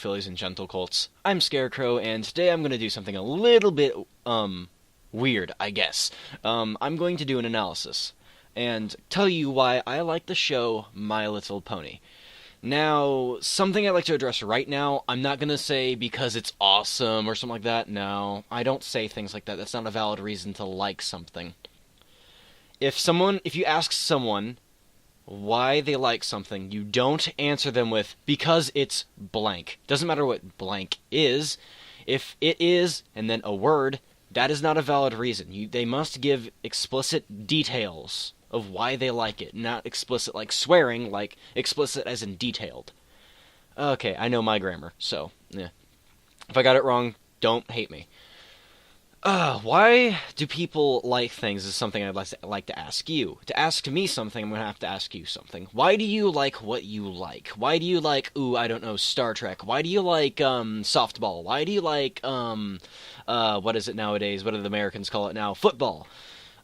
Fillies and Gentlecolts. I'm Scarecrow, and today I'm going to do something a little bit, weird, I guess. I'm going to do an analysis, and tell you why I like the show My Little Pony. Now, something I'd like to address right now, I'm not going to say because it's awesome or something like that. No, I don't say things like that. That's not a valid reason to like something. If you ask someone why they like something, you don't answer them with, because it's blank. Doesn't matter what blank is. If it is, and then a word, that is not a valid reason. They must give explicit details of why they like it. Not explicit like swearing, like explicit as in detailed. Okay, I know my grammar, so, yeah. If I got it wrong, don't hate me. Why do people like things is something I'd like to ask you. To ask me something, I'm going to have to ask you something. Why do you like what you like? Why do you like, I don't know, Star Trek? Why do you like, softball? Why do you like, what is it nowadays? What do the Americans call it now? Football.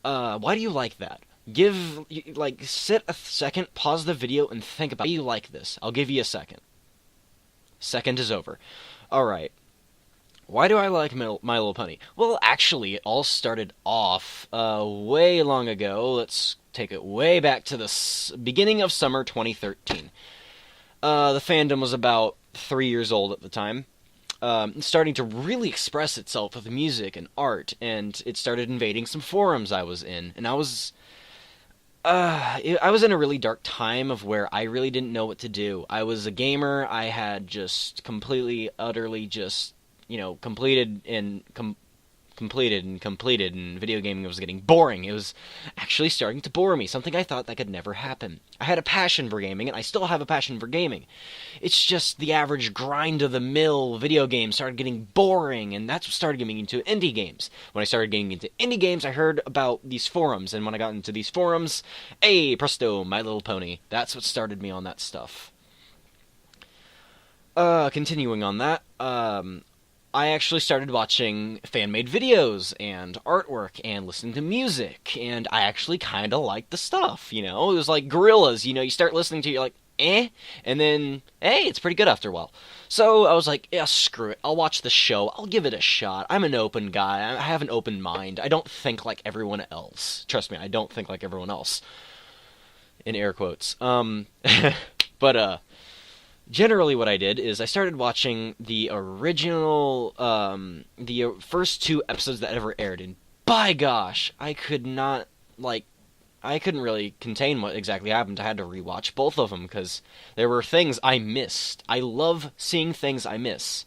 Why do you like that? Sit a second, pause the video, and think about why you like this. I'll give you a second. Second is over. Alright. Why do I like My Little Pony? Well, actually, it all started off way long ago. Let's take it way back to the beginning of summer 2013. The fandom was about 3 years old at the time. Starting to really express itself with music and art, and it started invading some forums I was in. And I was in a really dark time of where I really didn't know what to do. I was a gamer. I had just completely, utterly just completed, and video gaming was getting boring. It was actually starting to bore me, something I thought that could never happen. I had a passion for gaming, and I still have a passion for gaming. It's just the average grind-of-the-mill video game started getting boring, and that's what started getting me into indie games. When I started getting into indie games, I heard about these forums, and when I got into these forums, hey, presto, My Little Pony. That's what started me on that stuff. Continuing on that, I actually started watching fan-made videos and artwork and listening to music, and I actually kind of liked the stuff, It was like Gorillaz, you start listening to it, you're like, and then, hey, it's pretty good after a while. So I was like, yeah, screw it, I'll watch the show, I'll give it a shot. I'm an open guy, I have an open mind, I don't think like everyone else. Trust me, I don't think like everyone else. In air quotes. But, generally what I did is I started watching the original, the first 2 episodes that ever aired, and by gosh, I couldn't really contain what exactly happened. I had to rewatch both of them, because there were things I missed. I love seeing things I miss.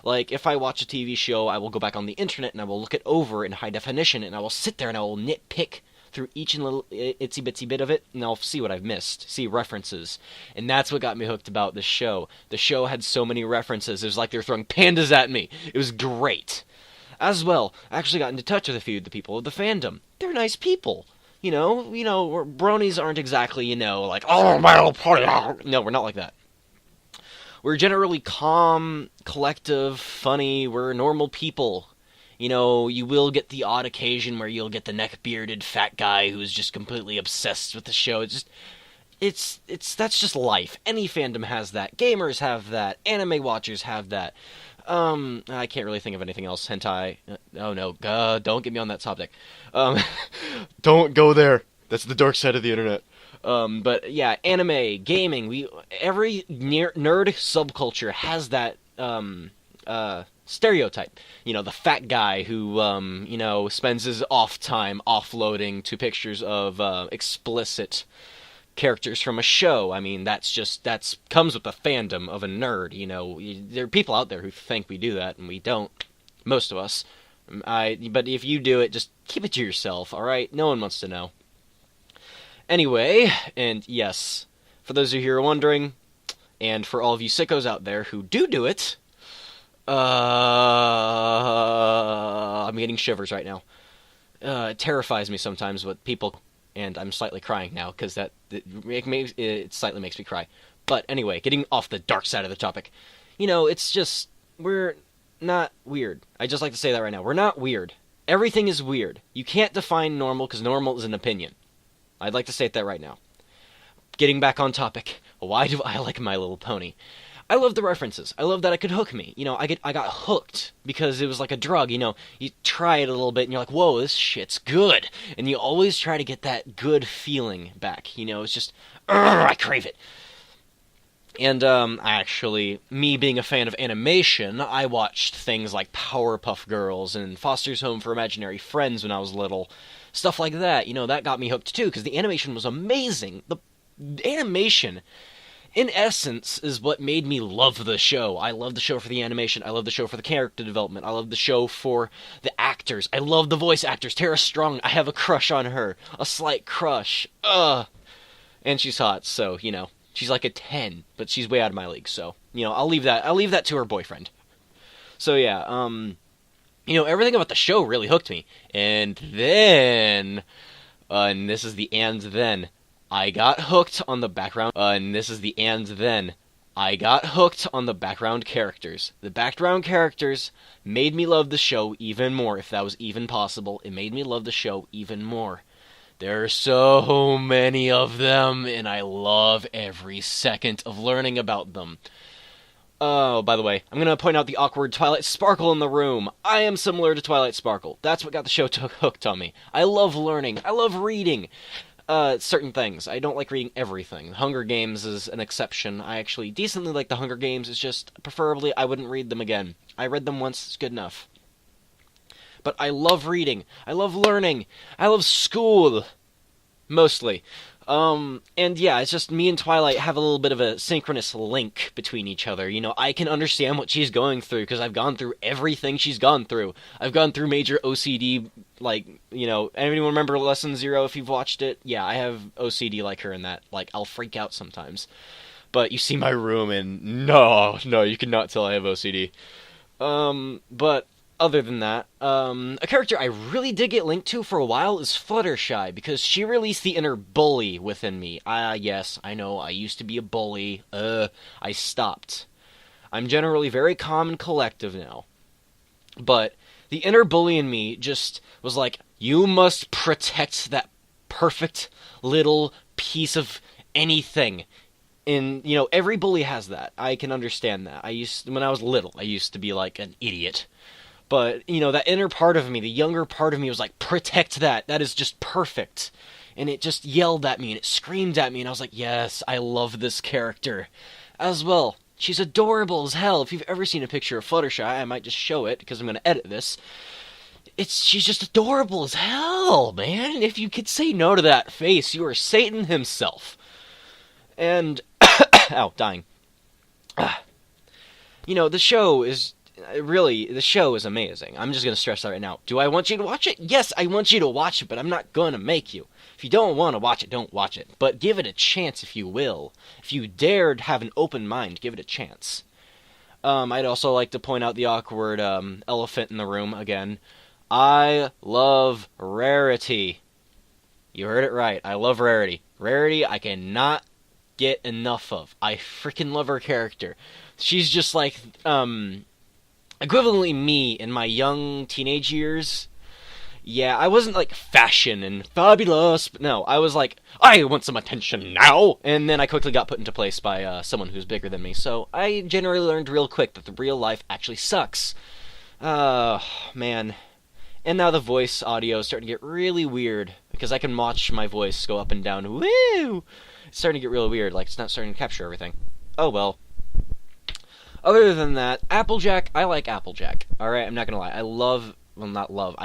Like, if I watch a TV show, I will go back on the internet, and I will look it over in high definition, and I will sit there and I will nitpick through each and little itsy-bitsy bit of it, and I'll see what I've missed, see references. And that's what got me hooked about this show. The show had so many references, it was like they were throwing pandas at me. It was great. As well, I actually got into touch with a few of the people of the fandom. They're nice people. Bronies aren't exactly, like, oh, my little pony. No, we're not like that. We're generally calm, collective, funny, we're normal people. You will get the odd occasion where you'll get the neck-bearded fat guy who's just completely obsessed with the show. That's just life. Any fandom has that. Gamers have that. Anime watchers have that. I can't really think of anything else. Hentai. Oh no, don't get me on that topic. Don't go there. That's the dark side of the internet. But yeah, anime, gaming, every nerd subculture has that, stereotype. The fat guy who, spends his off time offloading to pictures of, explicit characters from a show. I mean, that's comes with the fandom of a nerd, There are people out there who think we do that, and we don't. Most of us. But if you do it, just keep it to yourself, alright? No one wants to know. Anyway, and yes, for those of you who are wondering, and for all of you sickos out there who do it, I'm getting shivers right now. It terrifies me sometimes what people, and I'm slightly crying now, because it slightly makes me cry. But anyway, getting off the dark side of the topic, it's just, we're not weird. I just like to say that right now. We're not weird. Everything is weird. You can't define normal, because normal is an opinion. I'd like to state that right now. Getting back on topic, why do I like My Little Pony? I love the references. I love that it could hook me. I got hooked because it was like a drug. You try it a little bit and you're like, whoa, this shit's good. And you always try to get that good feeling back. It's just, I crave it. And, me being a fan of animation, I watched things like Powerpuff Girls and Foster's Home for Imaginary Friends when I was little. Stuff like that. That got me hooked too, because the animation was amazing. The animation, in essence, is what made me love the show. I love the show for the animation. I love the show for the character development. I love the show for the actors. I love the voice actors. Tara Strong, I have a crush on her. A slight crush. And she's hot, so, she's like a 10, but she's way out of my league, so, I'll leave that to her boyfriend. So, yeah, everything about the show really hooked me. And then, and this is the and then, I got hooked on the background, I got hooked on the background characters. The background characters made me love the show even more, if that was even possible. It made me love the show even more. There are so many of them, and I love every second of learning about them. Oh, by the way, I'm going to point out the awkward Twilight Sparkle in the room. I am similar to Twilight Sparkle. That's what got the show hooked on me. I love learning. I love reading certain things. I don't like reading everything. Hunger Games is an exception. I actually decently like the Hunger Games. It's just, preferably, I wouldn't read them again. I read them once. It's good enough. But I love reading. I love learning. I love school. Mostly. And yeah, it's just me and Twilight have a little bit of a synchronous link between each other. I can understand what she's going through because I've gone through everything she's gone through. I've gone through major OCD, anyone remember Lesson Zero if you've watched it? Yeah, I have OCD like her in that. I'll freak out sometimes. But you see my room and no, you cannot tell I have OCD. But other than that, a character I really did get linked to for a while is Fluttershy, because she released the inner bully within me. Yes, I know, I used to be a bully. I stopped. I'm generally very calm and collective now. But the inner bully in me just was like, you must protect that perfect little piece of anything. And, every bully has that. I can understand that. When I was little, I used to be like an idiot. But, that inner part of me, the younger part of me was like, protect that. That is just perfect. And it just yelled at me and it screamed at me. And I was like, yes, I love this character. As well, she's adorable as hell. If you've ever seen a picture of Fluttershy, I might just show it because I'm going to edit this. She's just adorable as hell, man. And if you could say no to that face, you are Satan himself. And, ow, dying. The show is... Really, the show is amazing. I'm just going to stress that right now. Do I want you to watch it? Yes, I want you to watch it, but I'm not going to make you. If you don't want to watch it, don't watch it. But give it a chance if you will. If you dared have an open mind, give it a chance. I'd also like to point out the awkward elephant in the room again. I love Rarity. You heard it right. I love Rarity. Rarity, I cannot get enough of. I freaking love her character. She's just like, equivalently me in my young teenage years. Yeah, I wasn't like fashion and fabulous, but no, I was like, I want some attention now! And then I quickly got put into place by someone who's bigger than me, so I generally learned real quick that the real life actually sucks. Man. And now the voice audio is starting to get really weird, because I can watch my voice go up and down. Woo! It's starting to get really weird, like it's not starting to capture everything. Oh well. Other than that, Applejack, I like Applejack. Alright, I'm not gonna lie. I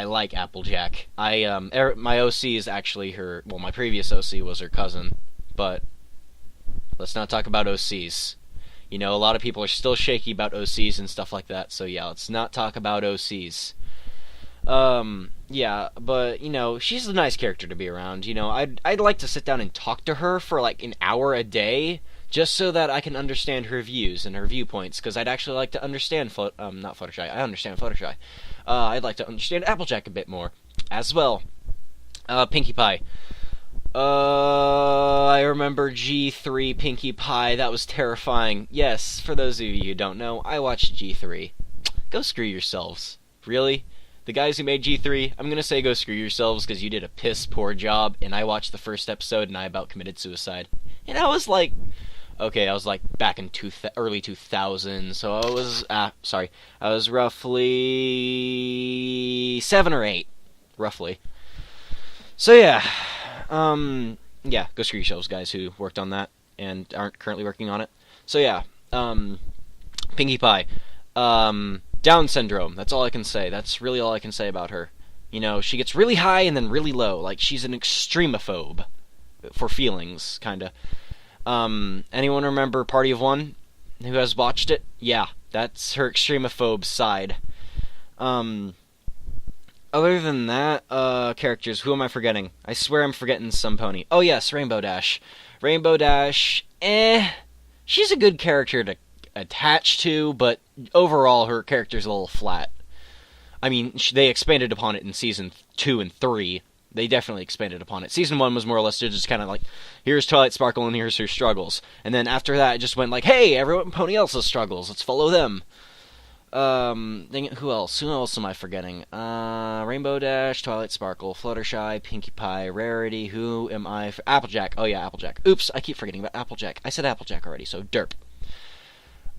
like Applejack. My OC is actually my previous OC was her cousin. But, let's not talk about OCs. A lot of people are still shaky about OCs and stuff like that, so yeah, let's not talk about OCs. Yeah, but, she's a nice character to be around. I'd like to sit down and talk to her for like an hour a day, just so that I can understand her views and her viewpoints, because I'd actually like to understand not Fluttershy, I understand Fluttershy. I'd like to understand Applejack a bit more, as well. Pinkie Pie. I remember G3 Pinkie Pie, that was terrifying. Yes, for those of you who don't know, I watched G3. Go screw yourselves. Really? The guys who made G3, I'm gonna say go screw yourselves, because you did a piss poor job, and I watched the first episode and I about committed suicide. And I was like, Okay, I was like back in early 2000s, so I was roughly 7 or 8, roughly. So yeah, yeah, go screw yourselves, guys who worked on that and aren't currently working on it. So yeah, Pinkie Pie, Down syndrome. That's all I can say. That's really all I can say about her. You know, she gets really high and then really low. Like she's an extremophobe for feelings, kinda. Anyone remember Party of One? Who has watched it? Yeah, that's her extremophobe side. Other than that, characters, who am I forgetting? I swear I'm forgetting some pony. Oh yes, Rainbow Dash. Rainbow Dash, she's a good character to attach to, but overall her character's a little flat. I mean, they expanded upon it in Season 2 and 3. They definitely expanded upon it. Season 1 was more or less just kind of like, here's Twilight Sparkle and here's her struggles. And then after that, it just went like, hey, everyone pony else's struggles. Let's follow them. Who else? Who else am I forgetting? Rainbow Dash, Twilight Sparkle, Fluttershy, Pinkie Pie, Rarity. Who am I? Applejack. Oh yeah, Applejack. Oops, I keep forgetting about Applejack. I said Applejack already, so derp.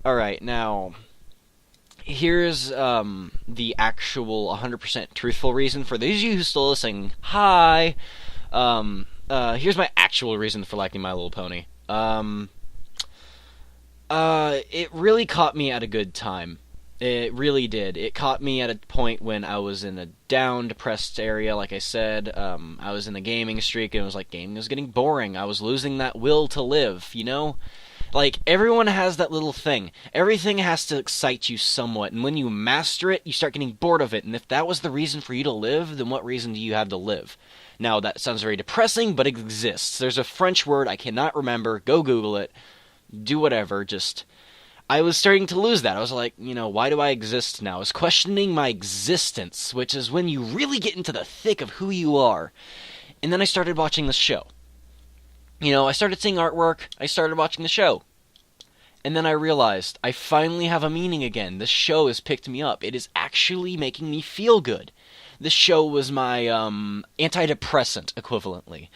Alright, now, here's the actual 100% truthful reason for those of you who still listening. Hi! Here's my actual reason for liking My Little Pony. It really caught me at a good time. It really did. It caught me at a point when I was in a down, depressed area, like I said. I was in a gaming streak, and it was like, gaming was getting boring. I was losing that will to live, you know? Like, everyone has that little thing. Everything has to excite you somewhat, and when you master it, you start getting bored of it, and if that was the reason for you to live, then what reason do you have to live? Now, that sounds very depressing, but it exists. There's a French word I cannot remember. Go Google it. Do whatever, just... I was starting to lose that. I was like, you know, why do I exist now? I was questioning my existence, which is when you really get into the thick of who you are. And then I started watching the show. You know, I started seeing artwork, I started watching the show. And then I realized, I finally have a meaning again. This show has picked me up. It is actually making me feel good. This show was my, antidepressant, equivalently.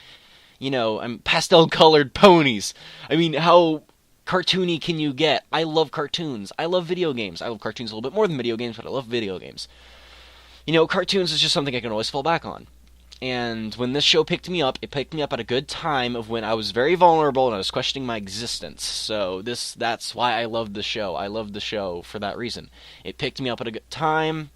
You know, I'm pastel-colored ponies. I mean, how cartoony can you get? I love cartoons. I love video games. I love cartoons a little bit more than video games, but I love video games. You know, cartoons is just something I can always fall back on. And when this show picked me up, it picked me up at a good time of when I was very vulnerable and I was questioning my existence. So that's why I loved the show. I loved the show for that reason. It picked me up at a good time.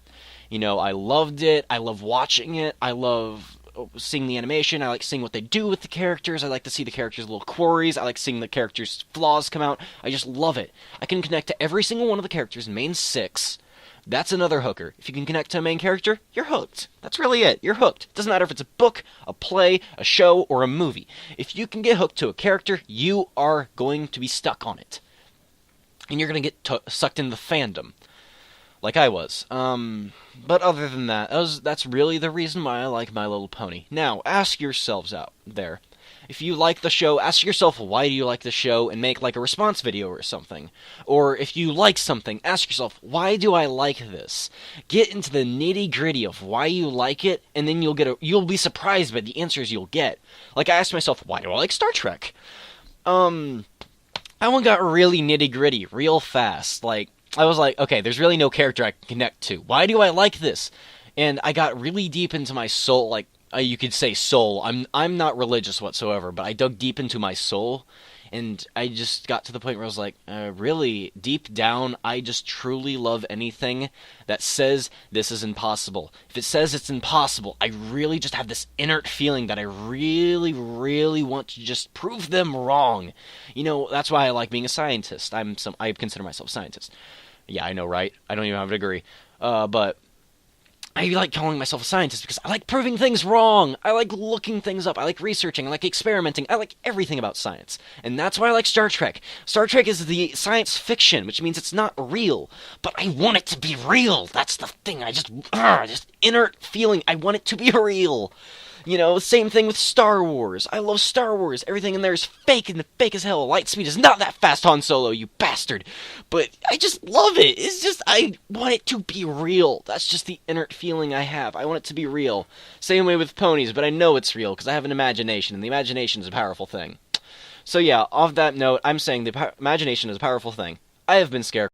You know, I loved it. I love watching it. I love seeing the animation. I like seeing what they do with the characters. I like to see the characters' little quirries. I like seeing the characters' flaws come out. I just love it. I can connect to every single one of the characters in main 6. That's another hooker. If you can connect to a main character, you're hooked. That's really it. You're hooked. Doesn't matter if it's a book, a play, a show, or a movie. If you can get hooked to a character, you are going to be stuck on it. And you're going to get sucked into the fandom. Like I was. But other than that, that's really the reason why I like My Little Pony. Now, ask yourselves out there. If you like the show, ask yourself why do you like the show and make like a response video or something. Or if you like something, ask yourself, why do I like this? Get into the nitty-gritty of why you like it, and then you'll be surprised by the answers you'll get. Like I asked myself, why do I like Star Trek? That one got really nitty-gritty real fast. Like, I was like, okay, there's really no character I can connect to. Why do I like this? And I got really deep into my soul, like, you could say soul. I'm not religious whatsoever, but I dug deep into my soul, and I just got to the point where I was like, really, deep down, I just truly love anything that says this is impossible. If it says it's impossible, I really just have this inert feeling that I really, really want to just prove them wrong. You know, that's why I like being a scientist. I consider myself a scientist. Yeah, I know, right? I don't even have a degree. But I like calling myself a scientist because I like proving things wrong. I like looking things up. I like researching. I like experimenting. I like everything about science. And that's why I like Star Trek. Star Trek is the science fiction, which means it's not real. But I want it to be real. That's the thing. Just inert feeling. I want it to be real. You know, same thing with Star Wars. I love Star Wars. Everything in there is fake and fake as hell. Light speed is not that fast, Han Solo, you bastard. But I just love it. It's just, I want it to be real. That's just the inert feeling I have. I want it to be real. Same way with ponies, but I know it's real because I have an imagination, and the imagination is a powerful thing. So yeah, off that note, I'm saying the imagination is a powerful thing. I have been Scarecrow.